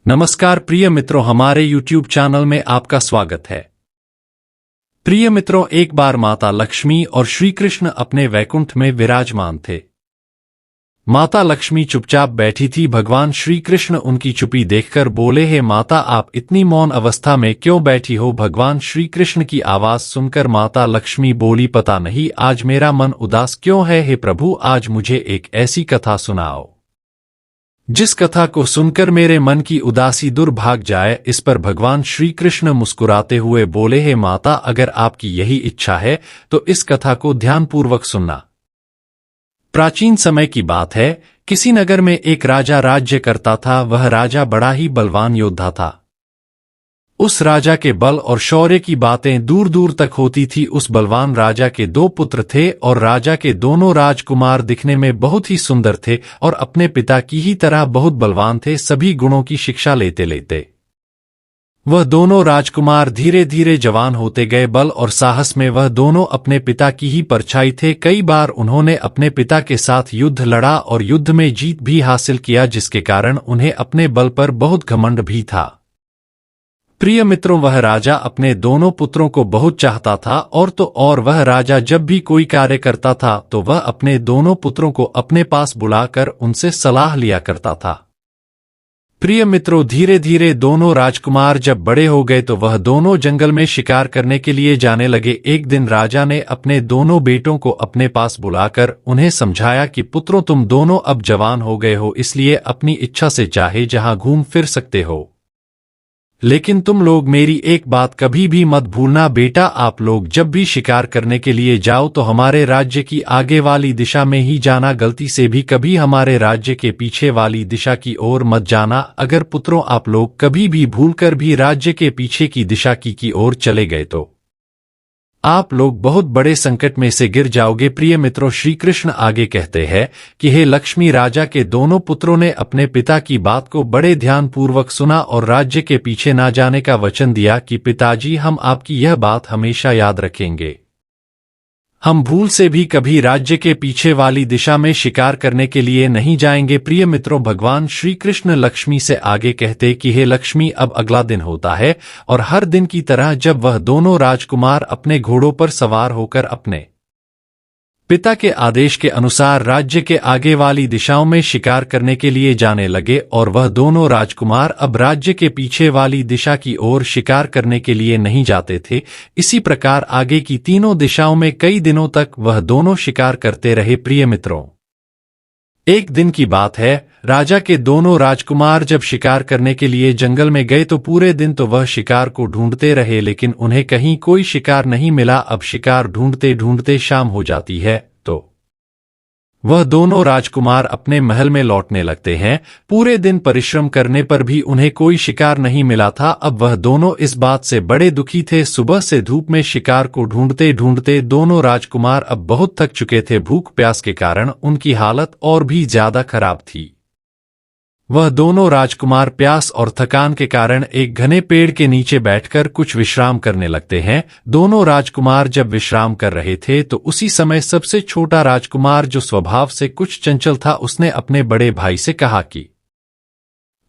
नमस्कार प्रिय मित्रों, हमारे YouTube चैनल में आपका स्वागत है। प्रिय मित्रों, एक बार माता लक्ष्मी और श्री कृष्ण अपने वैकुंठ में विराजमान थे। माता लक्ष्मी चुपचाप बैठी थी। भगवान श्री कृष्ण उनकी चुप्पी देखकर बोले, हे माता, आप इतनी मौन अवस्था में क्यों बैठी हो? भगवान श्री कृष्ण की आवाज सुनकर माता लक्ष्मी बोली, पता नहीं आज मेरा मन उदास क्यों है। हे प्रभु, आज मुझे एक ऐसी कथा सुनाओ जिस कथा को सुनकर मेरे मन की उदासी दूर भाग जाए। इस पर भगवान श्री कृष्ण मुस्कुराते हुए बोले, हे माता, अगर आपकी यही इच्छा है तो इस कथा को ध्यानपूर्वक सुनना। प्राचीन समय की बात है। किसी नगर में एक राजा राज्य करता था। वह राजा बड़ा ही बलवान योद्धा था। उस राजा के बल और शौर्य की बातें दूर दूर तक होती थी। उस बलवान राजा के दो पुत्र थे और राजा के दोनों राजकुमार दिखने में बहुत ही सुंदर थे और अपने पिता की ही तरह बहुत बलवान थे। सभी गुणों की शिक्षा लेते लेते वह दोनों राजकुमार धीरे धीरे जवान होते गए। बल और साहस में वह दोनों अपने पिता की ही परछाई थे। कई बार उन्होंने अपने पिता के साथ युद्ध लड़ा और युद्ध में जीत भी हासिल किया, जिसके कारण उन्हें अपने बल पर बहुत घमंड भी था। प्रिय मित्रों, वह राजा अपने दोनों पुत्रों को बहुत चाहता था और वह राजा जब भी कोई कार्य करता था तो वह अपने दोनों पुत्रों को अपने पास बुलाकर उनसे सलाह लिया करता था। प्रिय मित्रों, धीरे धीरे दोनों राजकुमार जब बड़े हो गए तो वह दोनों जंगल में शिकार करने के लिए जाने लगे। एक दिन राजा ने अपने दोनों बेटों को अपने पास बुलाकर उन्हें समझाया कि पुत्रों, तुम दोनों अब जवान हो गए हो, इसलिए अपनी इच्छा से चाहे जहां घूम फिर सकते हो, लेकिन तुम लोग मेरी एक बात कभी भी मत भूलना। बेटा, आप लोग जब भी शिकार करने के लिए जाओ तो हमारे राज्य की आगे वाली दिशा में ही जाना। गलती से भी कभी हमारे राज्य के पीछे वाली दिशा की ओर मत जाना। अगर पुत्रों आप लोग कभी भी भूलकर भी राज्य के पीछे की दिशा की ओर चले गए तो आप लोग बहुत बड़े संकट में से गिर जाओगे। प्रिय मित्रों, श्री कृष्ण आगे कहते हैं कि हे लक्ष्मी, राजा के दोनों पुत्रों ने अपने पिता की बात को बड़े ध्यानपूर्वक सुना और राज्य के पीछे ना जाने का वचन दिया कि पिताजी, हम आपकी यह बात हमेशा याद रखेंगे। हम भूल से भी कभी राज्य के पीछे वाली दिशा में शिकार करने के लिए नहीं जाएंगे। प्रिय मित्रों, भगवान श्री कृष्ण लक्ष्मी से आगे कहते कि हे लक्ष्मी, अब अगला दिन होता है और हर दिन की तरह जब वह दोनों राजकुमार अपने घोड़ों पर सवार होकर अपने पिता के आदेश के अनुसार राज्य के आगे वाली दिशाओं में शिकार करने के लिए जाने लगे और वह दोनों राजकुमार अब राज्य के पीछे वाली दिशा की ओर शिकार करने के लिए नहीं जाते थे। इसी प्रकार आगे की तीनों दिशाओं में कई दिनों तक वह दोनों शिकार करते रहे। प्रिय मित्रों, एक दिन की बात है। राजा के दोनों राजकुमार जब शिकार करने के लिए जंगल में गए तो पूरे दिन तो वह शिकार को ढूंढते रहे, लेकिन उन्हें कहीं कोई शिकार नहीं मिला। अब शिकार ढूंढते ढूंढते शाम हो जाती है तो वह दोनों राजकुमार अपने महल में लौटने लगते हैं। पूरे दिन परिश्रम करने पर भी उन्हें कोई शिकार नहीं मिला था। अब वह दोनों इस बात से बड़े दुखी थे। सुबह से धूप में शिकार को ढूंढते ढूंढते दोनों राजकुमार अब बहुत थक चुके थे। भूख प्यास के कारण उनकी हालत और भी ज्यादा खराब थी। वह दोनों राजकुमार प्यास और थकान के कारण एक घने पेड़ के नीचे बैठकर कुछ विश्राम करने लगते हैं। दोनों राजकुमार जब विश्राम कर रहे थे तो उसी समय सबसे छोटा राजकुमार, जो स्वभाव से कुछ चंचल था, उसने अपने बड़े भाई से कहा कि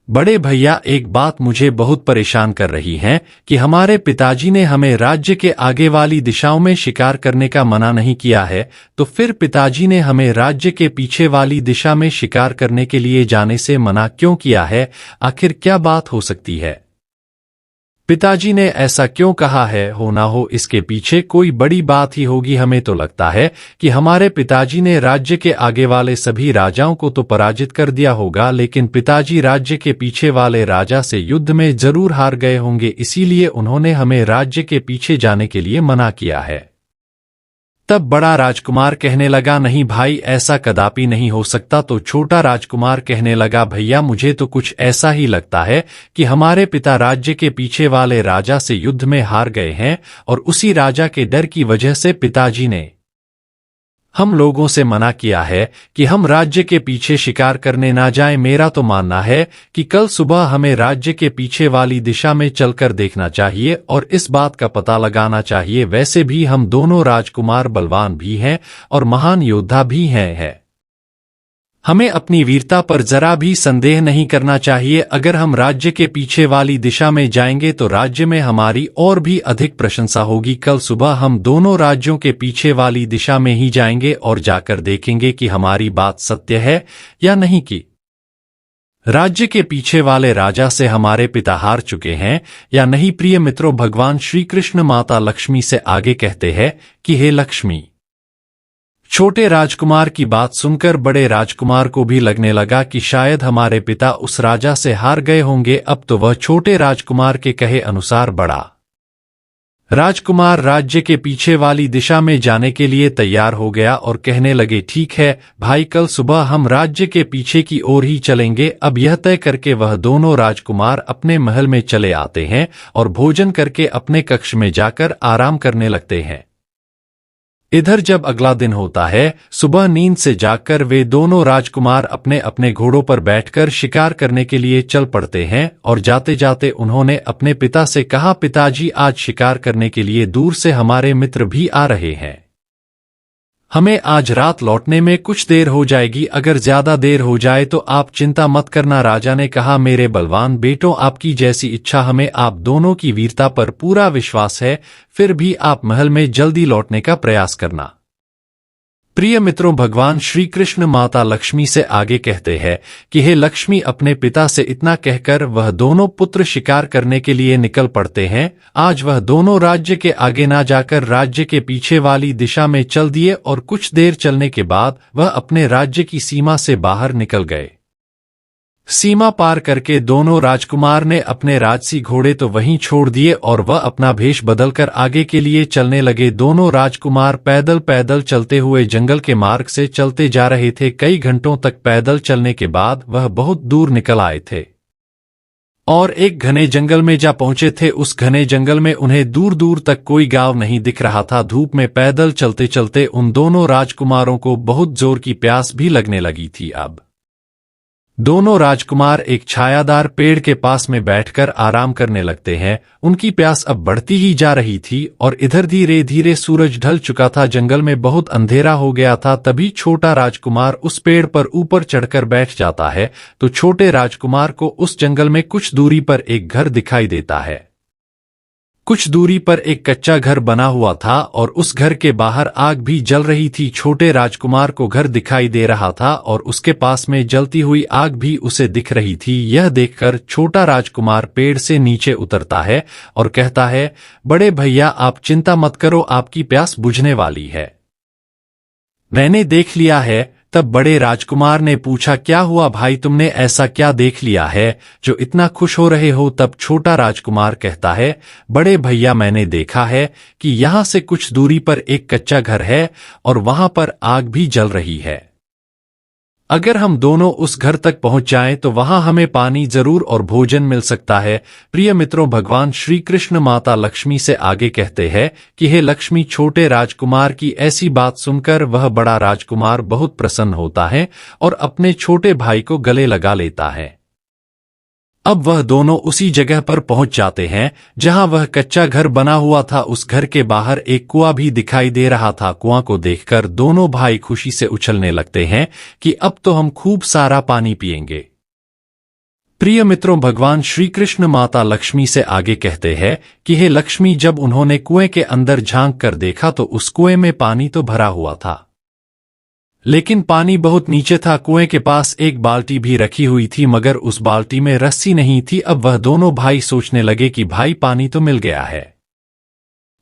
बड़े भैया, एक बात मुझे बहुत परेशान कर रही है कि हमारे पिताजी ने हमें राज्य के आगे वाली दिशाओं में शिकार करने का मना नहीं किया है, तो फिर पिताजी ने हमें राज्य के पीछे वाली दिशा में शिकार करने के लिए जाने से मना क्यों किया है? आखिर क्या बात हो सकती है? पिताजी ने ऐसा क्यों कहा है? हो ना हो इसके पीछे कोई बड़ी बात ही होगी। हमें तो लगता है कि हमारे पिताजी ने राज्य के आगे वाले सभी राजाओं को तो पराजित कर दिया होगा, लेकिन पिताजी राज्य के पीछे वाले राजा से युद्ध में जरूर हार गए होंगे, इसीलिए उन्होंने हमें राज्य के पीछे जाने के लिए मना किया है। तब बड़ा राजकुमार कहने लगा, नहीं भाई, ऐसा कदापि नहीं हो सकता। तो छोटा राजकुमार कहने लगा, भैया, मुझे तो कुछ ऐसा ही लगता है कि हमारे पिता राज्य के पीछे वाले राजा से युद्ध में हार गए हैं और उसी राजा के डर की वजह से पिताजी ने हम लोगों से मना किया है कि हम राज्य के पीछे शिकार करने ना जाएं। मेरा तो मानना है कि कल सुबह हमें राज्य के पीछे वाली दिशा में चलकर देखना चाहिए और इस बात का पता लगाना चाहिए। वैसे भी हम दोनों राजकुमार बलवान भी हैं और महान योद्धा भी हैं। हमें अपनी वीरता पर जरा भी संदेह नहीं करना चाहिए। अगर हम राज्य के पीछे वाली दिशा में जाएंगे तो राज्य में हमारी और भी अधिक प्रशंसा होगी। कल सुबह हम दोनों राज्यों के पीछे वाली दिशा में ही जाएंगे और जाकर देखेंगे कि हमारी बात सत्य है या नहीं। कि राज्य के पीछे वाले राजा से हमारे पिता हार चुके हैं या नहीं। प्रिय मित्रों, भगवान श्री कृष्ण माता लक्ष्मी से आगे कहते हैं कि हे लक्ष्मी। छोटे राजकुमार की बात सुनकर बड़े राजकुमार को भी लगने लगा कि शायद हमारे पिता उस राजा से हार गए होंगे। अब तो वह छोटे राजकुमार के कहे अनुसार बड़ा राजकुमार राज्य के पीछे वाली दिशा में जाने के लिए तैयार हो गया और कहने लगे, ठीक है भाई, कल सुबह हम राज्य के पीछे की ओर ही चलेंगे। अब यह तय करके वह दोनों राजकुमार अपने महल में चले आते हैं और भोजन करके अपने कक्ष में जाकर आराम करने लगते हैं। इधर जब अगला दिन होता है, सुबह नींद से जागकर वे दोनों राजकुमार अपने अपने घोड़ों पर बैठकर शिकार करने के लिए चल पड़ते हैं और जाते जाते उन्होंने अपने पिता से कहा, पिताजी, आज शिकार करने के लिए दूर से हमारे मित्र भी आ रहे हैं। हमें आज रात लौटने में कुछ देर हो जाएगी। अगर ज्यादा देर हो जाए तो आप चिंता मत करना। राजा ने कहा, मेरे बलवान बेटों, आपकी जैसी इच्छा। हमें आप दोनों की वीरता पर पूरा विश्वास है, फिर भी आप महल में जल्दी लौटने का प्रयास करना। प्रिय मित्रों, भगवान श्री कृष्ण माता लक्ष्मी से आगे कहते हैं कि हे लक्ष्मी। अपने पिता से इतना कहकर वह दोनों पुत्र शिकार करने के लिए निकल पड़ते हैं। आज वह दोनों राज्य के आगे ना जाकर राज्य के पीछे वाली दिशा में चल दिए और कुछ देर चलने के बाद वह अपने राज्य की सीमा से बाहर निकल गए। सीमा पार करके दोनों राजकुमार ने अपने राजसी घोड़े तो वहीं छोड़ दिए और वह अपना भेष बदलकर आगे के लिए चलने लगे। दोनों राजकुमार पैदल पैदल चलते हुए जंगल के मार्ग से चलते जा रहे थे। कई घंटों तक पैदल चलने के बाद वह बहुत दूर निकल आए थे और एक घने जंगल में जा पहुंचे थे। उस घने जंगल में उन्हें दूर दूर तक कोई गांव नहीं दिख रहा था। धूप में पैदल चलते चलते उन दोनों राजकुमारों को बहुत जोर की प्यास भी लगने लगी थी। अब दोनों राजकुमार एक छायादार पेड़ के पास में बैठकर आराम करने लगते हैं। उनकी प्यास अब बढ़ती ही जा रही थी और इधर धीरे धीरे सूरज ढल चुका था। जंगल में बहुत अंधेरा हो गया था। तभी छोटा राजकुमार उस पेड़ पर ऊपर चढ़कर बैठ जाता है तो छोटे राजकुमार को उस जंगल में कुछ दूरी पर एक घर दिखाई देता है। कुछ दूरी पर एक कच्चा घर बना हुआ था और उस घर के बाहर आग भी जल रही थी। छोटे राजकुमार को घर दिखाई दे रहा था और उसके पास में जलती हुई आग भी उसे दिख रही थी। यह देखकर छोटा राजकुमार पेड़ से नीचे उतरता है और कहता है, बड़े भैया, आप चिंता मत करो, आपकी प्यास बुझने वाली है, मैंने देख लिया है। तब बड़े राजकुमार ने पूछा, क्या हुआ भाई, तुमने ऐसा क्या देख लिया है जो इतना खुश हो रहे हो? तब छोटा राजकुमार कहता है, बड़े भैया, मैंने देखा है कि यहाँ से कुछ दूरी पर एक कच्चा घर है और वहां पर आग भी जल रही है। अगर हम दोनों उस घर तक पहुंच जाएं तो वहां हमें पानी जरूर और भोजन मिल सकता है। प्रिय मित्रों, भगवान श्री कृष्ण माता लक्ष्मी से आगे कहते हैं कि हे लक्ष्मी। छोटे राजकुमार की ऐसी बात सुनकर वह बड़ा राजकुमार बहुत प्रसन्न होता है और अपने छोटे भाई को गले लगा लेता है। अब वह दोनों उसी जगह पर पहुंच जाते हैं जहां वह कच्चा घर बना हुआ था। उस घर के बाहर एक कुआं भी दिखाई दे रहा था। कुआं को देखकर दोनों भाई खुशी से उछलने लगते हैं कि अब तो हम खूब सारा पानी पिएंगे। प्रिय मित्रों, भगवान श्री कृष्ण माता लक्ष्मी से आगे कहते हैं कि हे लक्ष्मी। जब उन्होंने कुएं के अंदर झांक कर देखा तो उस कुएं में पानी तो भरा हुआ था, लेकिन पानी बहुत नीचे था। कुएं के पास एक बाल्टी भी रखी हुई थी मगर उस बाल्टी में रस्सी नहीं थी। अब वह दोनों भाई सोचने लगे कि भाई, पानी तो मिल गया है,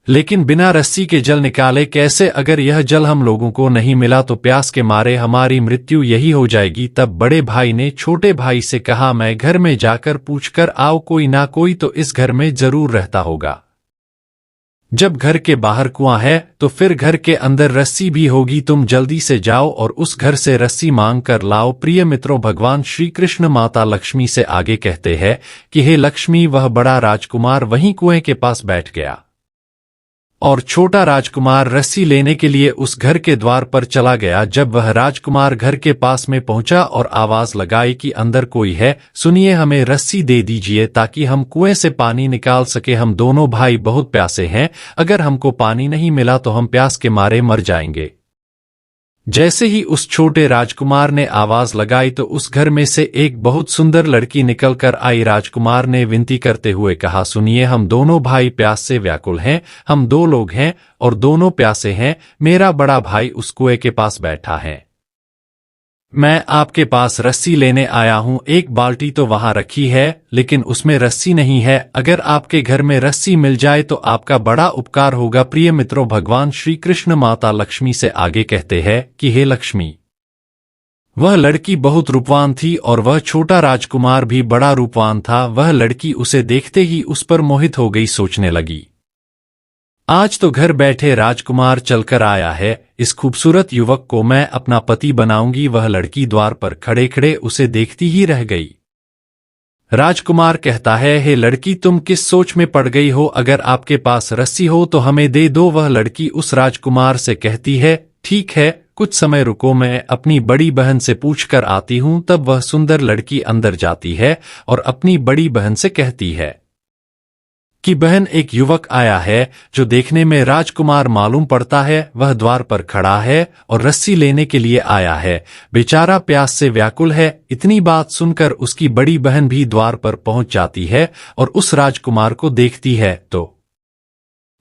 लेकिन बिना रस्सी के जल निकाले कैसे? अगर यह जल हम लोगों को नहीं मिला तो प्यास के मारे हमारी मृत्यु यही हो जाएगी। तब बड़े भाई ने छोटे भाई से कहा, मैं घर में जाकर पूछकर आओ, कोई ना कोई तो इस घर में जरूर रहता होगा। जब घर के बाहर कुआं है तो फिर घर के अंदर रस्सी भी होगी। तुम जल्दी से जाओ और उस घर से रस्सी मांग कर लाओ। प्रिय मित्रों, भगवान श्री कृष्ण माता लक्ष्मी से आगे कहते हैं कि हे लक्ष्मी। वह बड़ा राजकुमार वहीं कुएं के पास बैठ गया और छोटा राजकुमार रस्सी लेने के लिए उस घर के द्वार पर चला गया। जब वह राजकुमार घर के पास में पहुंचा और आवाज लगाई कि अंदर कोई है, सुनिए, हमें रस्सी दे दीजिए ताकि हम कुएं से पानी निकाल सके। हम दोनों भाई बहुत प्यासे हैं, अगर हमको पानी नहीं मिला तो हम प्यास के मारे मर जाएंगे। जैसे ही उस छोटे राजकुमार ने आवाज लगाई तो उस घर में से एक बहुत सुंदर लड़की निकलकर आई। राजकुमार ने विनती करते हुए कहा, सुनिए, हम दोनों भाई प्यास से व्याकुल हैं। हम 2 लोग हैं और दोनों प्यासे हैं। मेरा बड़ा भाई उस कुएं के पास बैठा है। मैं आपके पास रस्सी लेने आया हूं। एक बाल्टी तो वहां रखी है, लेकिन उसमें रस्सी नहीं है। अगर आपके घर में रस्सी मिल जाए तो आपका बड़ा उपकार होगा। प्रिय मित्रों, भगवान श्री कृष्ण माता लक्ष्मी से आगे कहते हैं कि हे लक्ष्मी, वह लड़की बहुत रूपवान थी और वह छोटा राजकुमार भी बड़ा रूपवान था। वह लड़की उसे देखते ही उस पर मोहित हो गई। सोचने लगी, आज तो घर बैठे राजकुमार चलकर आया है, इस खूबसूरत युवक को मैं अपना पति बनाऊंगी। वह लड़की द्वार पर खड़े खड़े उसे देखती ही रह गई। राजकुमार कहता है, हे लड़की, तुम किस सोच में पड़ गई हो? अगर आपके पास रस्सी हो तो हमें दे दो। वह लड़की उस राजकुमार से कहती है, ठीक है, कुछ समय रुको, मैं अपनी बड़ी बहन से पूछ कर आती हूं। तब वह सुंदर लड़की अंदर जाती है और अपनी बड़ी बहन से कहती है कि बहन, एक युवक आया है जो देखने में राजकुमार मालूम पड़ता है। वह द्वार पर खड़ा है और रस्सी लेने के लिए आया है। बेचारा प्यास से व्याकुल है। इतनी बात सुनकर उसकी बड़ी बहन भी द्वार पर पहुंच जाती है और उस राजकुमार को देखती है तो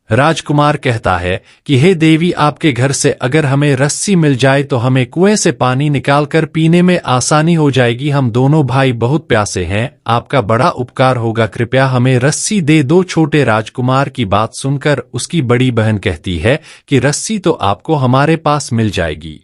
राजकुमार कहता है कि हे देवी, आपके घर से अगर हमें रस्सी मिल जाए तो हमें कुएं से पानी निकालकर पीने में आसानी हो जाएगी। हम दोनों भाई बहुत प्यासे हैं, आपका बड़ा उपकार होगा, कृपया हमें रस्सी दे दो। छोटे राजकुमार की बात सुनकर उसकी बड़ी बहन कहती है कि रस्सी तो आपको हमारे पास मिल जाएगी,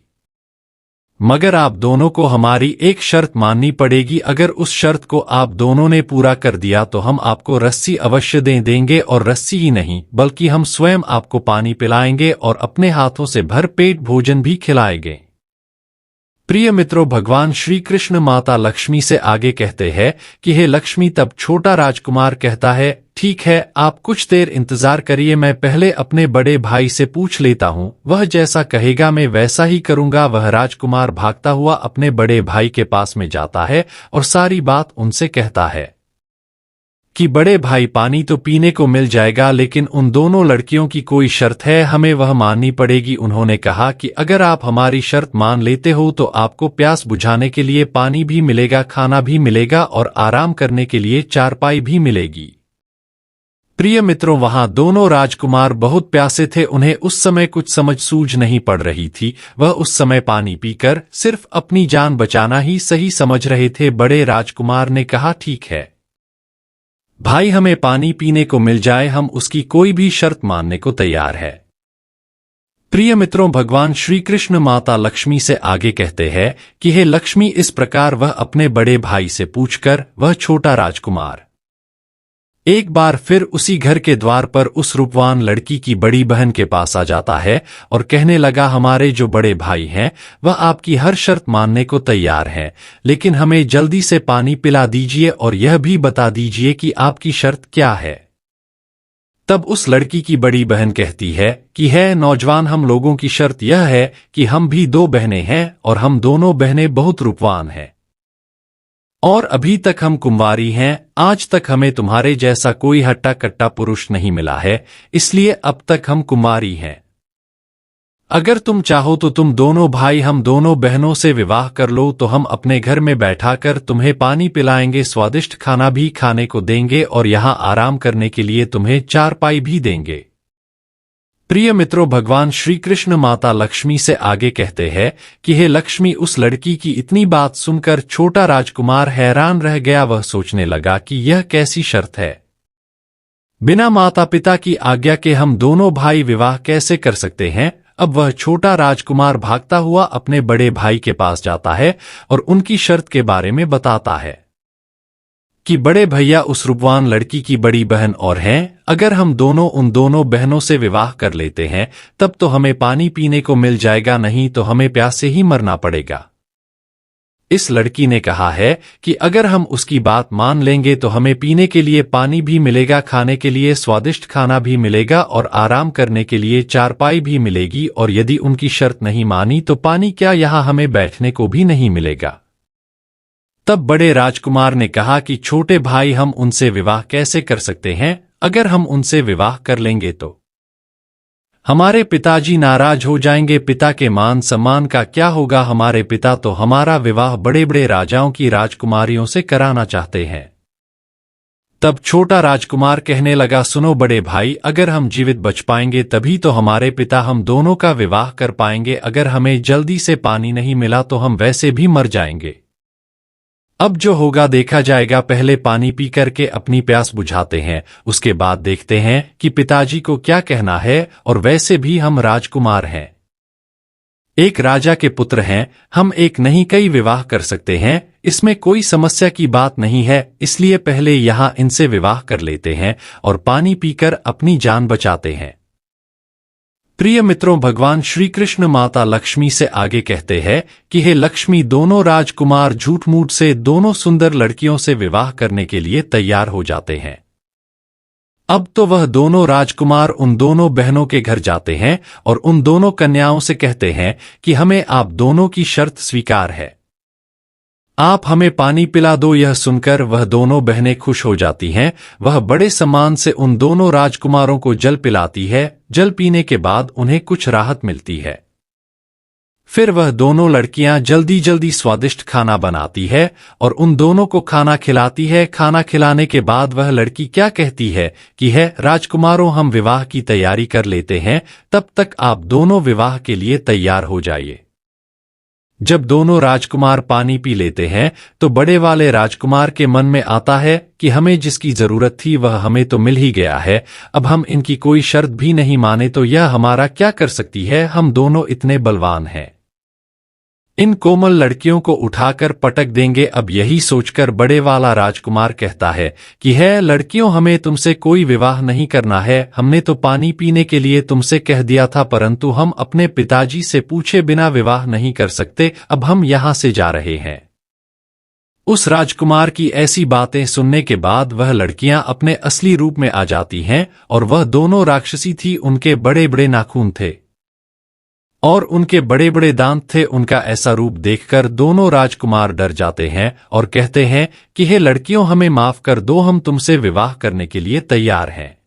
मगर आप दोनों को हमारी एक शर्त माननी पड़ेगी। अगर उस शर्त को आप दोनों ने पूरा कर दिया तो हम आपको रस्सी अवश्य दे देंगे, और रस्सी ही नहीं बल्कि हम स्वयं आपको पानी पिलाएंगे और अपने हाथों से भर पेट भोजन भी खिलाएंगे। प्रिय मित्रों, भगवान श्री कृष्ण माता लक्ष्मी से आगे कहते हैं कि हे लक्ष्मी। तब छोटा राजकुमार कहता है, ठीक है, आप कुछ देर इंतजार करिए, मैं पहले अपने बड़े भाई से पूछ लेता हूँ। वह जैसा कहेगा मैं वैसा ही करूँगा। वह राजकुमार भागता हुआ अपने बड़े भाई के पास में जाता है और सारी बात उनसे कहता है कि बड़े भाई, पानी तो पीने को मिल जाएगा, लेकिन उन दोनों लड़कियों की कोई शर्त है, हमें वह माननी पड़ेगी। उन्होंने कहा कि अगर आप हमारी शर्त मान लेते हो तो आपको प्यास बुझाने के लिए पानी भी मिलेगा, खाना भी मिलेगा और आराम करने के लिए चारपाई भी मिलेगी। प्रिय मित्रों, वहां दोनों राजकुमार बहुत प्यासे थे। उन्हें उस समय कुछ समझ सूझ नहीं पड़ रही थी। वह उस समय पानी पीकर सिर्फ अपनी जान बचाना ही सही समझ रहे थे। बड़े राजकुमार ने कहा, ठीक है भाई, हमें पानी पीने को मिल जाए, हम उसकी कोई भी शर्त मानने को तैयार है। प्रिय मित्रों, भगवान श्री कृष्ण माता लक्ष्मी से आगे कहते हैं कि हे लक्ष्मी, इस प्रकार वह अपने बड़े भाई से पूछकर वह छोटा राजकुमार एक बार फिर उसी घर के द्वार पर उस रूपवान लड़की की बड़ी बहन के पास आ जाता है और कहने लगा, हमारे जो बड़े भाई हैं वह आपकी हर शर्त मानने को तैयार हैं, लेकिन हमें जल्दी से पानी पिला दीजिए और यह भी बता दीजिए कि आपकी शर्त क्या है। तब उस लड़की की बड़ी बहन कहती है कि है नौजवान, हम लोगों की शर्त यह है कि हम भी 2 बहनें हैं और हम दोनों बहनें बहुत रूपवान हैं और अभी तक हम कुंवारी हैं। आज तक हमें तुम्हारे जैसा कोई हट्टा कट्टा पुरुष नहीं मिला है, इसलिए अब तक हम कुंवारी हैं। अगर तुम चाहो तो तुम दोनों भाई हम दोनों बहनों से विवाह कर लो, तो हम अपने घर में बैठाकर तुम्हें पानी पिलाएंगे, स्वादिष्ट खाना भी खाने को देंगे और यहाँ आराम करने के लिए तुम्हें चारपाई भी देंगे। प्रिय मित्रों, भगवान श्री कृष्ण माता लक्ष्मी से आगे कहते हैं कि हे लक्ष्मी, उस लड़की की इतनी बात सुनकर छोटा राजकुमार हैरान रह गया। वह सोचने लगा कि यह कैसी शर्त है, बिना माता पिता की आज्ञा के हम दोनों भाई विवाह कैसे कर सकते हैं। अब वह छोटा राजकुमार भागता हुआ अपने बड़े भाई के पास जाता है और उनकी शर्त के बारे में बताता है कि बड़े भैया उस रूपवान लड़की की बड़ी बहन और हैं। अगर हम दोनों उन दोनों बहनों से विवाह कर लेते हैं तब तो हमें पानी पीने को मिल जाएगा, नहीं तो हमें प्यास से ही मरना पड़ेगा। इस लड़की ने कहा है कि अगर हम उसकी बात मान लेंगे तो हमें पीने के लिए पानी भी मिलेगा, खाने के लिए स्वादिष्ट खाना भी मिलेगा और आराम करने के लिए चारपाई भी मिलेगी, और यदि उनकी शर्त नहीं मानी तो पानी क्या, यहाँ हमें बैठने को भी नहीं मिलेगा। तब बड़े राजकुमार ने कहा कि छोटे भाई, हम उनसे विवाह कैसे कर सकते हैं? अगर हम उनसे विवाह कर लेंगे तो हमारे पिताजी नाराज हो जाएंगे, पिता के मान सम्मान का क्या होगा? हमारे पिता तो हमारा विवाह बड़े बड़े राजाओं की राजकुमारियों से कराना चाहते हैं। तब छोटा राजकुमार कहने लगा, सुनो बड़े भाई, अगर हम जीवित बच पाएंगे तभी तो हमारे पिता हम दोनों का विवाह कर पाएंगे। अगर हमें जल्दी से पानी नहीं मिला तो हम वैसे भी मर जाएंगे। अब जो होगा देखा जाएगा, पहले पानी पी करके अपनी प्यास बुझाते हैं, उसके बाद देखते हैं कि पिताजी को क्या कहना है। और वैसे भी हम राजकुमार हैं, एक राजा के पुत्र हैं, हम एक नहीं कई विवाह कर सकते हैं, इसमें कोई समस्या की बात नहीं है। इसलिए पहले यहां इनसे विवाह कर लेते हैं और पानी पीकर अपनी जान बचाते हैं। प्रिय मित्रों, भगवान श्री कृष्ण माता लक्ष्मी से आगे कहते हैं कि हे लक्ष्मी, दोनों राजकुमार झूठ मूठ से दोनों सुंदर लड़कियों से विवाह करने के लिए तैयार हो जाते हैं। अब तो वह दोनों राजकुमार उन दोनों बहनों के घर जाते हैं और उन दोनों कन्याओं से कहते हैं कि हमें आप दोनों की शर्त स्वीकार है, आप हमें पानी पिला दो। यह सुनकर वह दोनों बहनें खुश हो जाती हैं। वह बड़े सम्मान से उन दोनों राजकुमारों को जल पिलाती है। जल पीने के बाद उन्हें कुछ राहत मिलती है। फिर वह दोनों लड़कियां जल्दी जल्दी स्वादिष्ट खाना बनाती है और उन दोनों को खाना खिलाती है। खाना खिलाने के बाद वह लड़की क्या कहती है कि है राजकुमारों, हम विवाह की तैयारी कर लेते हैं, तब तक आप दोनों विवाह के लिए तैयार हो जाइए। जब दोनों राजकुमार पानी पी लेते हैं तो बड़े वाले राजकुमार के मन में आता है कि हमें जिसकी जरूरत थी वह हमें तो मिल ही गया है, अब हम इनकी कोई शर्त भी नहीं माने तो यह हमारा क्या कर सकती है, हम दोनों इतने बलवान हैं, इन कोमल लड़कियों को उठाकर पटक देंगे। अब यही सोचकर बड़े वाला राजकुमार कहता है कि है लड़कियों, हमें तुमसे कोई विवाह नहीं करना है, हमने तो पानी पीने के लिए तुमसे कह दिया था, परंतु हम अपने पिताजी से पूछे बिना विवाह नहीं कर सकते, अब हम यहां से जा रहे हैं। उस राजकुमार की ऐसी बातें सुनने के बाद वह लड़कियां अपने असली रूप में आ जाती हैं और वह दोनों राक्षसी थी, उनके बड़े बड़े नाखून थे और उनके बड़े बड़े दांत थे। उनका ऐसा रूप देखकर दोनों राजकुमार डर जाते हैं और कहते हैं कि हे लड़कियों, हमें माफ कर दो, हम तुमसे विवाह करने के लिए तैयार हैं।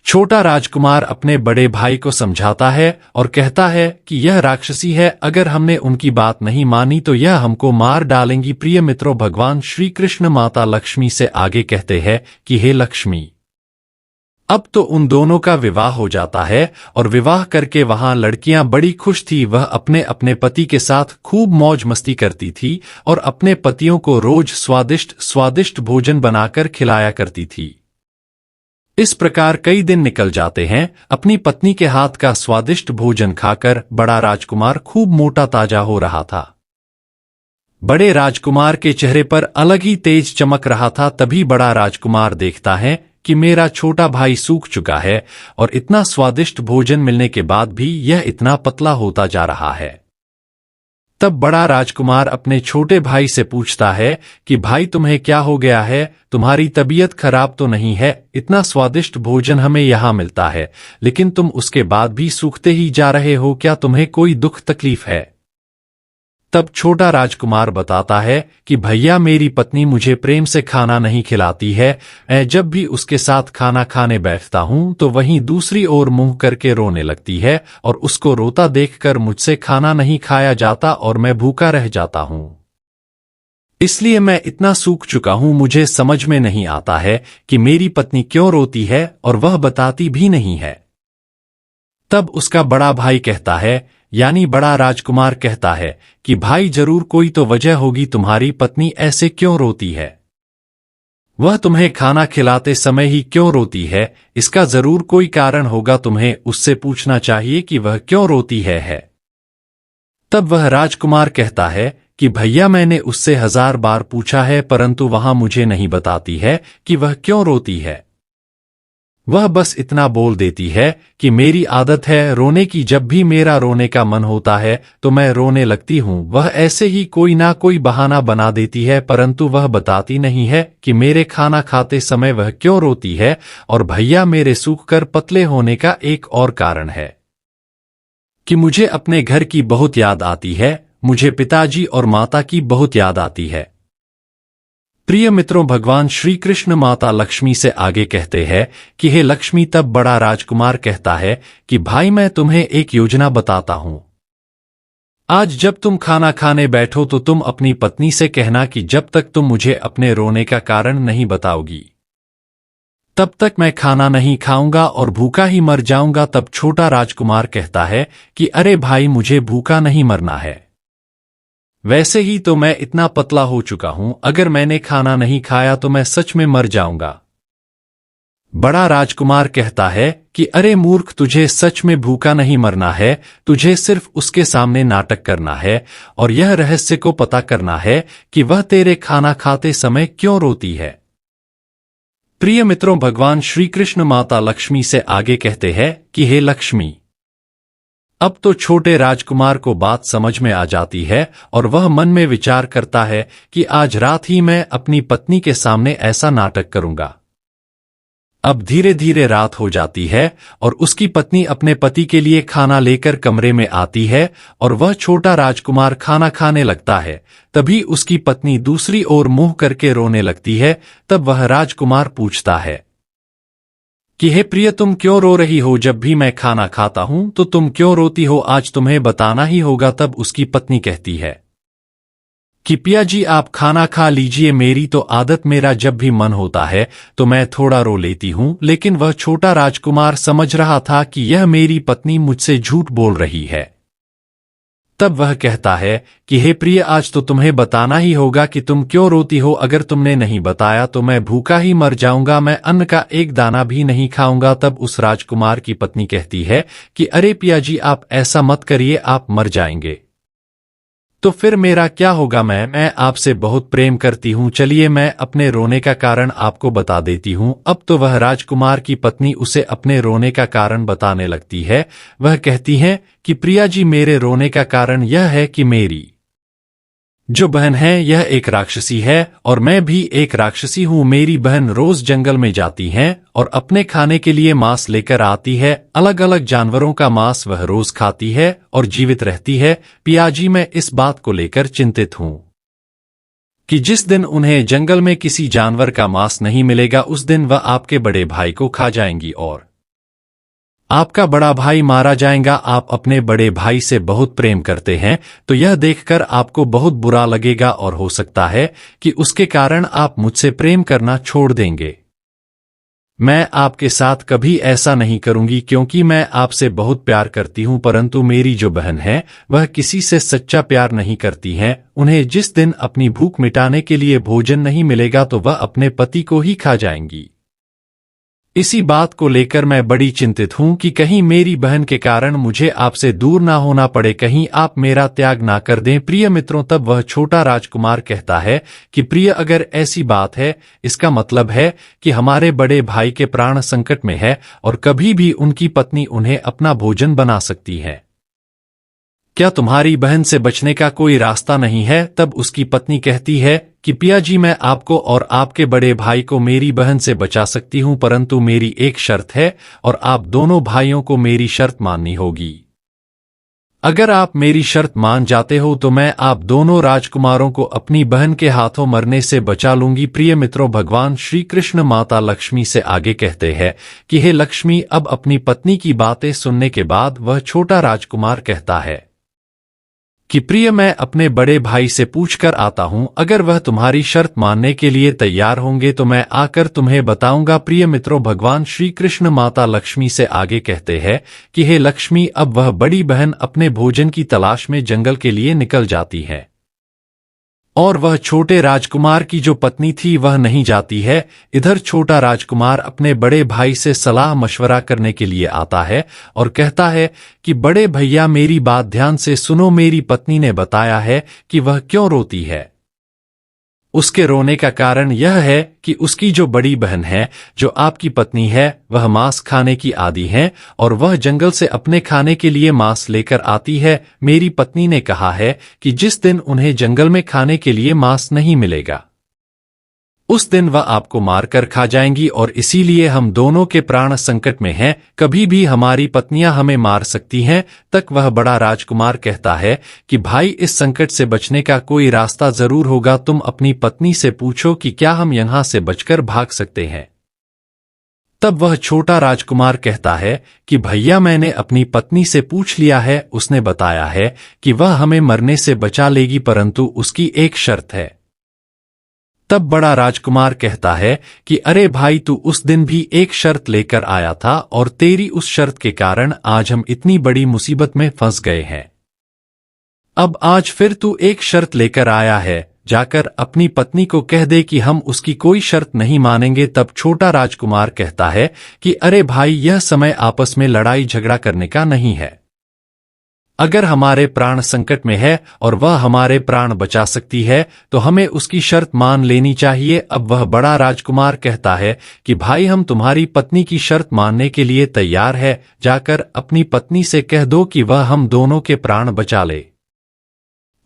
छोटा राजकुमार अपने बड़े भाई को समझाता है और कहता है कि यह राक्षसी है, अगर हमने उनकी बात नहीं मानी तो यह हमको मार डालेंगी। प्रिय मित्रों, भगवान श्री कृष्ण माता लक्ष्मी से आगे कहते हैं कि हे लक्ष्मी, अब तो उन दोनों का विवाह हो जाता है और विवाह करके वहां लड़कियां बड़ी खुश थी। वह अपने अपने पति के साथ खूब मौज मस्ती करती थी और अपने पतियों को रोज स्वादिष्ट स्वादिष्ट भोजन बनाकर खिलाया करती थी। इस प्रकार कई दिन निकल जाते हैं। अपनी पत्नी के हाथ का स्वादिष्ट भोजन खाकर बड़ा राजकुमार खूब मोटा ताजा हो रहा था। बड़े राजकुमार के चेहरे पर अलग ही तेज चमक रहा था। तभी बड़ा राजकुमार देखता है कि मेरा छोटा भाई सूख चुका है और इतना स्वादिष्ट भोजन मिलने के बाद भी यह इतना पतला होता जा रहा है। तब बड़ा राजकुमार अपने छोटे भाई से पूछता है कि भाई, तुम्हें क्या हो गया है, तुम्हारी तबीयत खराब तो नहीं है? इतना स्वादिष्ट भोजन हमें यहाँ मिलता है लेकिन तुम उसके बाद भी सूखते ही जा रहे हो, क्या तुम्हें कोई दुख तकलीफ है? तब छोटा राजकुमार बताता है कि भैया, मेरी पत्नी मुझे प्रेम से खाना नहीं खिलाती है। मैं जब भी उसके साथ खाना खाने बैठता हूं तो वहीं दूसरी ओर मुंह करके रोने लगती है और उसको रोता देखकर मुझसे खाना नहीं खाया जाता और मैं भूखा रह जाता हूं। इसलिए मैं इतना सूख चुका हूं, मुझे समझ में नहीं आता है कि मेरी पत्नी क्यों रोती है और वह बताती भी नहीं है। तब उसका बड़ा भाई कहता है, यानी बड़ा राजकुमार कहता है कि भाई, जरूर कोई तो वजह होगी, तुम्हारी पत्नी ऐसे क्यों रोती है? वह तुम्हें खाना खिलाते समय ही क्यों रोती है? इसका जरूर कोई कारण होगा, तुम्हें उससे पूछना चाहिए कि वह क्यों रोती है। तब वह राजकुमार कहता है कि भैया, मैंने उससे 1000 बार पूछा है परंतु वहां मुझे नहीं बताती है कि वह क्यों रोती है। वह बस इतना बोल देती है कि मेरी आदत है रोने की, जब भी मेरा रोने का मन होता है तो मैं रोने लगती हूँ। वह ऐसे ही कोई ना कोई बहाना बना देती है परंतु वह बताती नहीं है कि मेरे खाना खाते समय वह क्यों रोती है। और भैया, मेरे सूखकर पतले होने का एक और कारण है कि मुझे अपने घर की बहुत याद आती है, मुझे पिताजी और माता की बहुत याद आती है। प्रिय मित्रों, भगवान श्री कृष्ण माता लक्ष्मी से आगे कहते हैं कि हे लक्ष्मी। तब बड़ा राजकुमार कहता है कि भाई, मैं तुम्हें एक योजना बताता हूं। आज जब तुम खाना खाने बैठो तो तुम अपनी पत्नी से कहना कि जब तक तुम मुझे अपने रोने का कारण नहीं बताओगी तब तक मैं खाना नहीं खाऊंगा और भूखा ही मर जाऊंगा। तब छोटा राजकुमार कहता है कि अरे भाई, मुझे भूखा नहीं मरना है। वैसे ही तो मैं इतना पतला हो चुका हूं, अगर मैंने खाना नहीं खाया तो मैं सच में मर जाऊंगा। बड़ा राजकुमार कहता है कि अरे मूर्ख, तुझे सच में भूखा नहीं मरना है, तुझे सिर्फ उसके सामने नाटक करना है और यह रहस्य को पता करना है कि वह तेरे खाना खाते समय क्यों रोती है। प्रिय मित्रों, भगवान श्री कृष्ण माता लक्ष्मी से आगे कहते हैं कि हे लक्ष्मी। अब तो छोटे राजकुमार को बात समझ में आ जाती है और वह मन में विचार करता है कि आज रात ही मैं अपनी पत्नी के सामने ऐसा नाटक करूंगा। अब धीरे धीरे रात हो जाती है और उसकी पत्नी अपने पति के लिए खाना लेकर कमरे में आती है और वह छोटा राजकुमार खाना खाने लगता है। तभी उसकी पत्नी दूसरी ओर मुंह करके रोने लगती है। तब वह राजकुमार पूछता है कि हे प्रिय, तुम क्यों रो रही हो? जब भी मैं खाना खाता हूं तो तुम क्यों रोती हो? आज तुम्हें बताना ही होगा। तब उसकी पत्नी कहती है कि पिया जी, आप खाना खा लीजिए, मेरी तो आदत, मेरा जब भी मन होता है तो मैं थोड़ा रो लेती हूं। लेकिन वह छोटा राजकुमार समझ रहा था कि यह मेरी पत्नी मुझसे झूठ बोल रही है। तब वह कहता है कि हे प्रिय, आज तो तुम्हें बताना ही होगा कि तुम क्यों रोती हो। अगर तुमने नहीं बताया तो मैं भूखा ही मर जाऊंगा, मैं अन्न का एक दाना भी नहीं खाऊंगा। तब उस राजकुमार की पत्नी कहती है कि अरे पिया जी, आप ऐसा मत करिए, आप मर जाएंगे तो फिर मेरा क्या होगा? मैं आपसे बहुत प्रेम करती हूं, चलिए मैं अपने रोने का कारण आपको बता देती हूं। अब तो वह राजकुमार की पत्नी उसे अपने रोने का कारण बताने लगती है। वह कहती है कि प्रिया जी, मेरे रोने का कारण यह है कि मेरी जो बहन है यह एक राक्षसी है और मैं भी एक राक्षसी हूं। मेरी बहन रोज जंगल में जाती है और अपने खाने के लिए मांस लेकर आती है। अलग अलग जानवरों का मांस वह रोज खाती है और जीवित रहती है। पियाजी, मैं इस बात को लेकर चिंतित हूं कि जिस दिन उन्हें जंगल में किसी जानवर का मांस नहीं मिलेगा उस दिन वह आपके बड़े भाई को खा जाएंगी और आपका बड़ा भाई मारा जाएगा। आप अपने बड़े भाई से बहुत प्रेम करते हैं तो यह देखकर आपको बहुत बुरा लगेगा और हो सकता है कि उसके कारण आप मुझसे प्रेम करना छोड़ देंगे। मैं आपके साथ कभी ऐसा नहीं करूंगी क्योंकि मैं आपसे बहुत प्यार करती हूं, परंतु मेरी जो बहन है वह किसी से सच्चा प्यार नहीं करती है। उन्हें जिस दिन अपनी भूख मिटाने के लिए भोजन नहीं मिलेगा तो वह अपने पति को ही खा जाएंगी। इसी बात को लेकर मैं बड़ी चिंतित हूं कि कहीं मेरी बहन के कारण मुझे आपसे दूर ना होना पड़े, कहीं आप मेरा त्याग ना कर दें। प्रिय मित्रों, तब वह छोटा राजकुमार कहता है कि प्रिय, अगर ऐसी बात है इसका मतलब है कि हमारे बड़े भाई के प्राण संकट में है और कभी भी उनकी पत्नी उन्हें अपना भोजन बना सकती है। क्या तुम्हारी बहन से बचने का कोई रास्ता नहीं है? तब उसकी पत्नी कहती है कि पिया जी, मैं आपको और आपके बड़े भाई को मेरी बहन से बचा सकती हूं, परंतु मेरी एक शर्त है और आप दोनों भाइयों को मेरी शर्त माननी होगी। अगर आप मेरी शर्त मान जाते हो तो मैं आप दोनों राजकुमारों को अपनी बहन के हाथों मरने से बचा लूंगी। प्रिय मित्रों, भगवान श्री कृष्ण माता लक्ष्मी से आगे कहते हैं कि हे लक्ष्मी। अब अपनी पत्नी की बातें सुनने के बाद वह छोटा राजकुमार कहता है कि प्रिय, मैं अपने बड़े भाई से पूछकर आता हूं, अगर वह तुम्हारी शर्त मानने के लिए तैयार होंगे तो मैं आकर तुम्हें बताऊंगा। प्रिय मित्रों, भगवान श्री कृष्ण माता लक्ष्मी से आगे कहते हैं कि हे लक्ष्मी। अब वह बड़ी बहन अपने भोजन की तलाश में जंगल के लिए निकल जाती है और वह छोटे राजकुमार की जो पत्नी थी वह नहीं जाती है। इधर छोटा राजकुमार अपने बड़े भाई से सलाह मशवरा करने के लिए आता है और कहता है कि बड़े भैया, मेरी बात ध्यान से सुनो। मेरी पत्नी ने बताया है कि वह क्यों रोती है। उसके रोने का कारण यह है कि उसकी जो बड़ी बहन है, जो आपकी पत्नी है, वह मांस खाने की आदी है और वह जंगल से अपने खाने के लिए मांस लेकर आती है। मेरी पत्नी ने कहा है कि जिस दिन उन्हें जंगल में खाने के लिए मांस नहीं मिलेगा उस दिन वह आपको मारकर खा जाएंगी और इसीलिए हम दोनों के प्राण संकट में हैं। कभी भी हमारी पत्नियां हमें मार सकती हैं। तक वह बड़ा राजकुमार कहता है कि भाई, इस संकट से बचने का कोई रास्ता जरूर होगा। तुम अपनी पत्नी से पूछो कि क्या हम यहां से बचकर भाग सकते हैं। तब वह छोटा राजकुमार कहता है कि भैया, मैंने अपनी पत्नी से पूछ लिया है। उसने बताया है कि वह हमें मरने से बचा लेगी, परंतु उसकी एक शर्त है। तब बड़ा राजकुमार कहता है कि अरे भाई, तू उस दिन भी एक शर्त लेकर आया था और तेरी उस शर्त के कारण आज हम इतनी बड़ी मुसीबत में फंस गए हैं। अब आज फिर तू एक शर्त लेकर आया है, जाकर अपनी पत्नी को कह दे कि हम उसकी कोई शर्त नहीं मानेंगे। तब छोटा राजकुमार कहता है कि अरे भाई, यह समय आपस में लड़ाई झगड़ा करने का नहीं है। अगर हमारे प्राण संकट में है और वह हमारे प्राण बचा सकती है तो हमें उसकी शर्त मान लेनी चाहिए। अब वह बड़ा राजकुमार कहता है कि भाई, हम तुम्हारी पत्नी की शर्त मानने के लिए तैयार है। जाकर अपनी पत्नी से कह दो कि वह हम दोनों के प्राण बचा ले।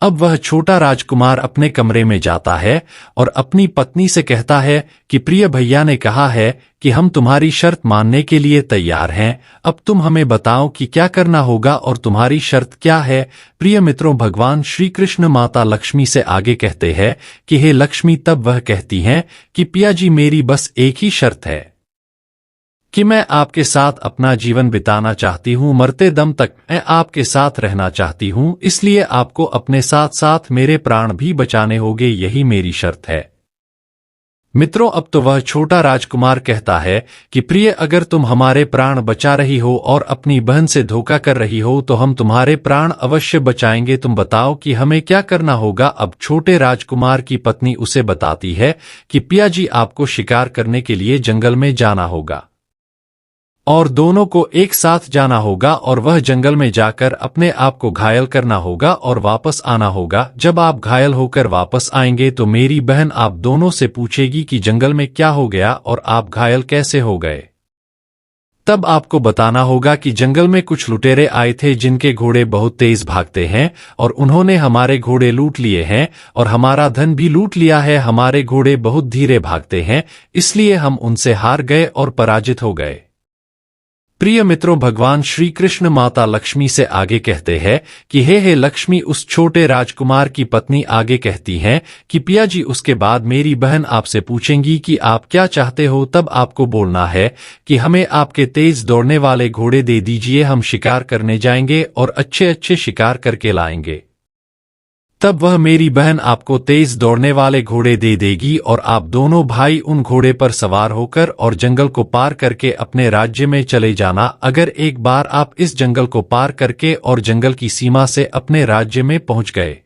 अब वह छोटा राजकुमार अपने कमरे में जाता है और अपनी पत्नी से कहता है कि प्रिय भैया ने कहा है कि हम तुम्हारी शर्त मानने के लिए तैयार हैं। अब तुम हमें बताओ कि क्या करना होगा और तुम्हारी शर्त क्या है। प्रिय मित्रों, भगवान श्री कृष्ण माता लक्ष्मी से आगे कहते हैं कि हे लक्ष्मी। तब वह कहती हैं कि पिया जी, मेरी बस एक ही शर्त है कि मैं आपके साथ अपना जीवन बिताना चाहती हूँ। मरते दम तक मैं आपके साथ रहना चाहती हूँ, इसलिए आपको अपने साथ साथ मेरे प्राण भी बचाने होंगे। यही मेरी शर्त है। मित्रों, अब तो वह छोटा राजकुमार कहता है कि प्रिय, अगर तुम हमारे प्राण बचा रही हो और अपनी बहन से धोखा कर रही हो तो हम तुम्हारे प्राण अवश्य बचाएंगे। तुम बताओ कि हमें क्या करना होगा। अब छोटे राजकुमार की पत्नी उसे बताती है कि पिया जी, आपको शिकार करने के लिए जंगल में जाना होगा और दोनों को एक साथ जाना होगा और वह जंगल में जाकर अपने आप को घायल करना होगा और वापस आना होगा। जब आप घायल होकर वापस आएंगे तो मेरी बहन आप दोनों से पूछेगी कि जंगल में क्या हो गया और आप घायल कैसे हो गए। तब आपको बताना होगा कि जंगल में कुछ लुटेरे आए थे जिनके घोड़े बहुत तेज भागते हैं और उन्होंने हमारे घोड़े लूट लिए हैं और हमारा धन भी लूट लिया है। हमारे घोड़े बहुत धीरे भागते हैं, इसलिए हम उनसे हार गए और पराजित हो गए। प्रिय मित्रों, भगवान श्री कृष्ण माता लक्ष्मी से आगे कहते हैं कि हे लक्ष्मी। उस छोटे राजकुमार की पत्नी आगे कहती हैं कि पिया जी, उसके बाद मेरी बहन आपसे पूछेंगी कि आप क्या चाहते हो। तब आपको बोलना है कि हमें आपके तेज दौड़ने वाले घोड़े दे दीजिए, हम शिकार करने जाएंगे और अच्छे अच्छे शिकार करके लाएंगे। तब वह मेरी बहन आपको तेज दौड़ने वाले घोड़े दे देगी और आप दोनों भाई उन घोड़े पर सवार होकर और जंगल को पार करके अपने राज्य में चले जाना। अगर एक बार आप इस जंगल को पार करके और जंगल की सीमा से अपने राज्य में पहुंच गए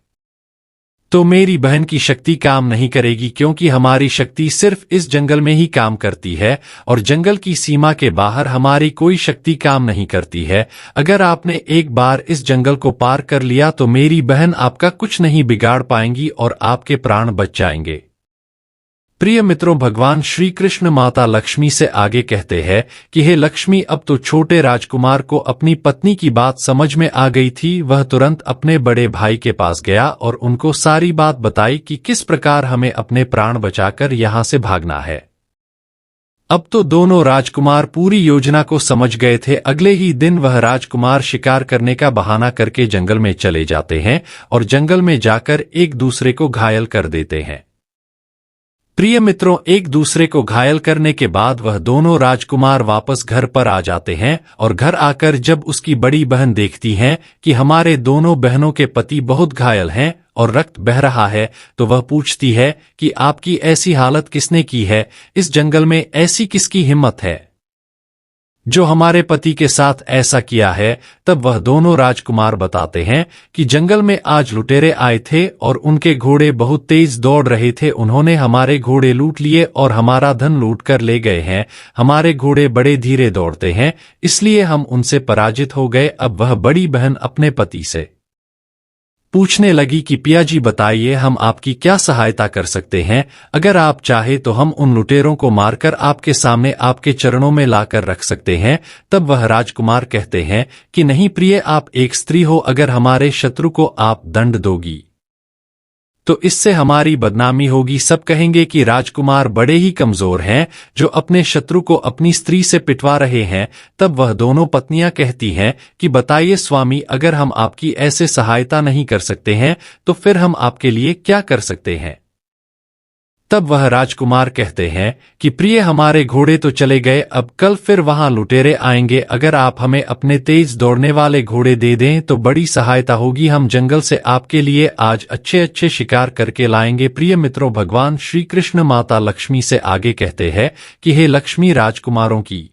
तो मेरी बहन की शक्ति काम नहीं करेगी, क्योंकि हमारी शक्ति सिर्फ इस जंगल में ही काम करती है और जंगल की सीमा के बाहर हमारी कोई शक्ति काम नहीं करती है। अगर आपने एक बार इस जंगल को पार कर लिया तो मेरी बहन आपका कुछ नहीं बिगाड़ पाएंगी और आपके प्राण बच जाएंगे। प्रिय मित्रों, भगवान श्री कृष्ण माता लक्ष्मी से आगे कहते हैं कि हे लक्ष्मी। अब तो छोटे राजकुमार को अपनी पत्नी की बात समझ में आ गई थी। वह तुरंत अपने बड़े भाई के पास गया और उनको सारी बात बताई कि किस प्रकार हमें अपने प्राण बचाकर यहाँ से भागना है। अब तो दोनों राजकुमार पूरी योजना को समझ गए थे। अगले ही दिन वह राजकुमार शिकार करने का बहाना करके जंगल में चले जाते हैं और जंगल में जाकर एक दूसरे को घायल कर देते हैं। प्रिय मित्रों, एक दूसरे को घायल करने के बाद वह दोनों राजकुमार वापस घर पर आ जाते हैं और घर आकर जब उसकी बड़ी बहन देखती हैं कि हमारे दोनों बहनों के पति बहुत घायल हैं और रक्त बह रहा है तो वह पूछती है कि आपकी ऐसी हालत किसने की है। इस जंगल में ऐसी किसकी हिम्मत है जो हमारे पति के साथ ऐसा किया है। तब वह दोनों राजकुमार बताते हैं कि जंगल में आज लुटेरे आए थे और उनके घोड़े बहुत तेज दौड़ रहे थे। उन्होंने हमारे घोड़े लूट लिए और हमारा धन लूट कर ले गए हैं। हमारे घोड़े बड़े धीरे दौड़ते हैं, इसलिए हम उनसे पराजित हो गए। अब वह बड़ी बहन अपने पति से पूछने लगी कि पिया जी बताइए, हम आपकी क्या सहायता कर सकते हैं। अगर आप चाहे तो हम उन लुटेरों को मारकर आपके सामने आपके चरणों में लाकर रख सकते हैं। तब वह राजकुमार कहते हैं कि नहीं प्रिय, आप एक स्त्री हो, अगर हमारे शत्रु को आप दंड दोगी तो इससे हमारी बदनामी होगी। सब कहेंगे कि राजकुमार बड़े ही कमजोर हैं जो अपने शत्रु को अपनी स्त्री से पिटवा रहे हैं। तब वह दोनों पत्नियां कहती हैं कि बताइए स्वामी, अगर हम आपकी ऐसे सहायता नहीं कर सकते हैं तो फिर हम आपके लिए क्या कर सकते हैं। तब वह राजकुमार कहते हैं कि प्रिय, हमारे घोड़े तो चले गए, अब कल फिर वहां लुटेरे आएंगे। अगर आप हमें अपने तेज दौड़ने वाले घोड़े दे दें तो बड़ी सहायता होगी। हम जंगल से आपके लिए आज अच्छे अच्छे शिकार करके लाएंगे। प्रिय मित्रों, भगवान श्री कृष्ण माता लक्ष्मी से आगे कहते हैं कि हे लक्ष्मी, राजकुमारों की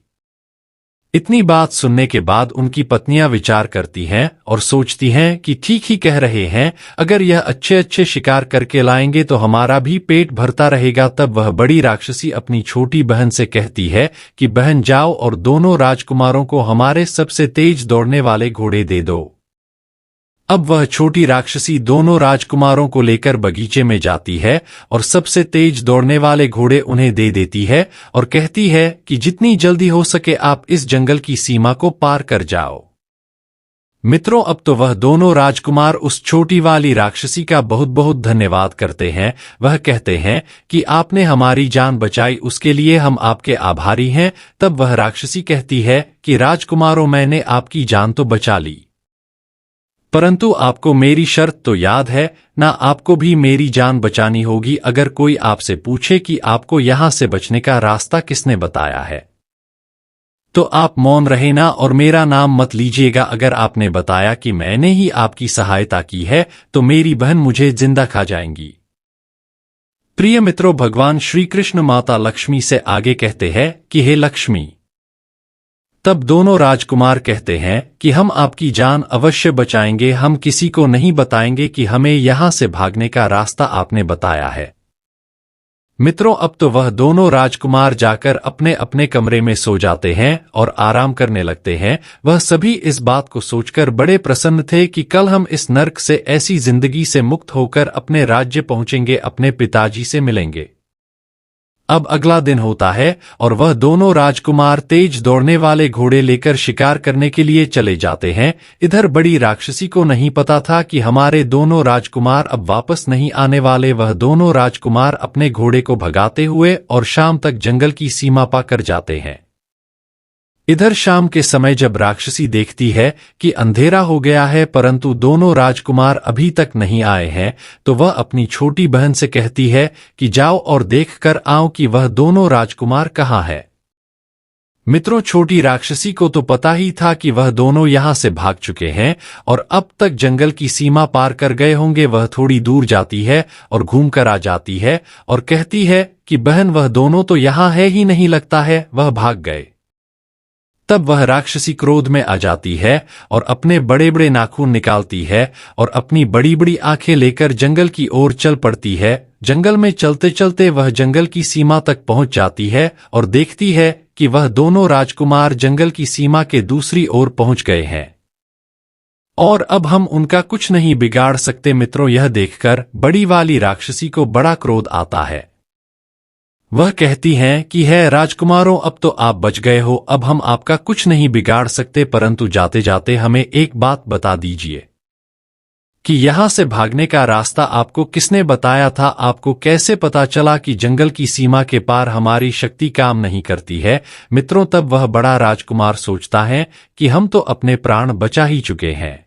इतनी बात सुनने के बाद उनकी पत्नियां विचार करती हैं और सोचती हैं कि ठीक ही कह रहे हैं, अगर यह अच्छे अच्छे शिकार करके लाएंगे तो हमारा भी पेट भरता रहेगा। तब वह बड़ी राक्षसी अपनी छोटी बहन से कहती है कि बहन, जाओ और दोनों राजकुमारों को हमारे सबसे तेज दौड़ने वाले घोड़े दे दो। अब वह छोटी राक्षसी दोनों राजकुमारों को लेकर बगीचे में जाती है और सबसे तेज दौड़ने वाले घोड़े उन्हें दे देती है और कहती है कि जितनी जल्दी हो सके आप इस जंगल की सीमा को पार कर जाओ। मित्रों, अब तो वह दोनों राजकुमार उस छोटी वाली राक्षसी का बहुत बहुत धन्यवाद करते हैं। वह कहते हैं कि आपने हमारी जान बचाई, उसके लिए हम आपके आभारी हैं। तब वह राक्षसी कहती है कि राजकुमारों, मैंने आपकी जान तो बचा ली, परंतु आपको मेरी शर्त तो याद है ना। आपको भी मेरी जान बचानी होगी। अगर कोई आपसे पूछे कि आपको यहां से बचने का रास्ता किसने बताया है तो आप मौन रहे ना और मेरा नाम मत लीजिएगा। अगर आपने बताया कि मैंने ही आपकी सहायता की है तो मेरी बहन मुझे जिंदा खा जाएंगी। प्रिय मित्रों, भगवान श्री कृष्ण माता लक्ष्मी से आगे कहते हैं कि हे लक्ष्मी। तब दोनों राजकुमार कहते हैं कि हम आपकी जान अवश्य बचाएंगे, हम किसी को नहीं बताएंगे कि हमें यहां से भागने का रास्ता आपने बताया है। मित्रों, अब तो वह दोनों राजकुमार जाकर अपने अपने कमरे में सो जाते हैं और आराम करने लगते हैं। वह सभी इस बात को सोचकर बड़े प्रसन्न थे कि कल हम इस नर्क से, ऐसी जिंदगी से मुक्त होकर अपने राज्य पहुंचेंगे, अपने पिताजी से मिलेंगे। अब अगला दिन होता है और वह दोनों राजकुमार तेज दौड़ने वाले घोड़े लेकर शिकार करने के लिए चले जाते हैं। इधर बड़ी राक्षसी को नहीं पता था कि हमारे दोनों राजकुमार अब वापस नहीं आने वाले। वह दोनों राजकुमार अपने घोड़े को भगाते हुए और शाम तक जंगल की सीमा पाकर जाते हैं। इधर शाम के समय जब राक्षसी देखती है कि अंधेरा हो गया है परंतु दोनों राजकुमार अभी तक नहीं आए हैं, तो वह अपनी छोटी बहन से कहती है कि जाओ और देख कर आओ कि वह दोनों राजकुमार कहाँ है। मित्रों, छोटी राक्षसी को तो पता ही था कि वह दोनों यहां से भाग चुके हैं और अब तक जंगल की सीमा पार कर गए होंगे। वह थोड़ी दूर जाती है और घूम कर आ जाती है और कहती है कि बहन, वह दोनों तो यहां है ही नहीं, लगता है वह भाग गए। तब वह राक्षसी क्रोध में आ जाती है और अपने बड़े बड़े नाखून निकालती है और अपनी बड़ी बड़ी आंखें लेकर जंगल की ओर चल पड़ती है। जंगल में चलते चलते वह जंगल की सीमा तक पहुंच जाती है और देखती है कि वह दोनों राजकुमार जंगल की सीमा के दूसरी ओर पहुंच गए हैं और अब हम उनका कुछ नहीं बिगाड़ सकते। मित्रों, यह देखकर बड़ी वाली राक्षसी को बड़ा क्रोध आता है। वह कहती हैं कि है राजकुमारों, अब तो आप बच गए हो, अब हम आपका कुछ नहीं बिगाड़ सकते, परंतु जाते जाते हमें एक बात बता दीजिए कि यहां से भागने का रास्ता आपको किसने बताया था? आपको कैसे पता चला कि जंगल की सीमा के पार हमारी शक्ति काम नहीं करती है? मित्रों, तब वह बड़ा राजकुमार सोचता है कि हम तो अपने प्राण बचा ही चुके हैं,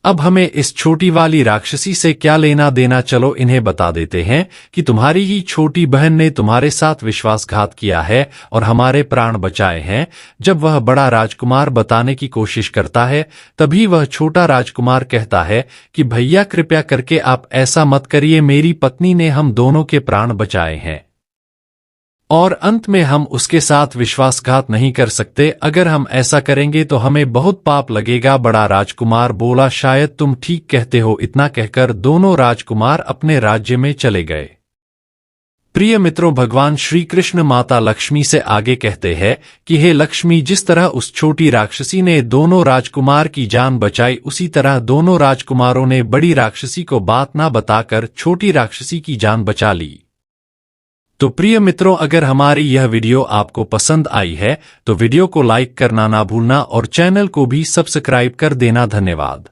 अब हमें इस छोटी वाली राक्षसी से क्या लेना देना। चलो इन्हें बता देते हैं कि तुम्हारी ही छोटी बहन ने तुम्हारे साथ विश्वासघात किया है और हमारे प्राण बचाए हैं। जब वह बड़ा राजकुमार बताने की कोशिश करता है तभी वह छोटा राजकुमार कहता है कि भैया, कृपया करके आप ऐसा मत करिए, मेरी पत्नी ने हम दोनों के प्राण बचाए हैं और अंत में हम उसके साथ विश्वासघात नहीं कर सकते। अगर हम ऐसा करेंगे तो हमें बहुत पाप लगेगा। बड़ा राजकुमार बोला, शायद तुम ठीक कहते हो। इतना कहकर दोनों राजकुमार अपने राज्य में चले गए। प्रिय मित्रों, भगवान श्री कृष्ण माता लक्ष्मी से आगे कहते हैं कि हे लक्ष्मी, जिस तरह उस छोटी राक्षसी ने दोनों राजकुमार की जान बचाई, उसी तरह दोनों राजकुमारों ने बड़ी राक्षसी को बात ना बताकर छोटी राक्षसी की जान बचा ली। तो प्रिय मित्रों, अगर हमारी यह वीडियो आपको पसंद आई है तो वीडियो को लाइक करना ना भूलना और चैनल को भी सब्सक्राइब कर देना। धन्यवाद।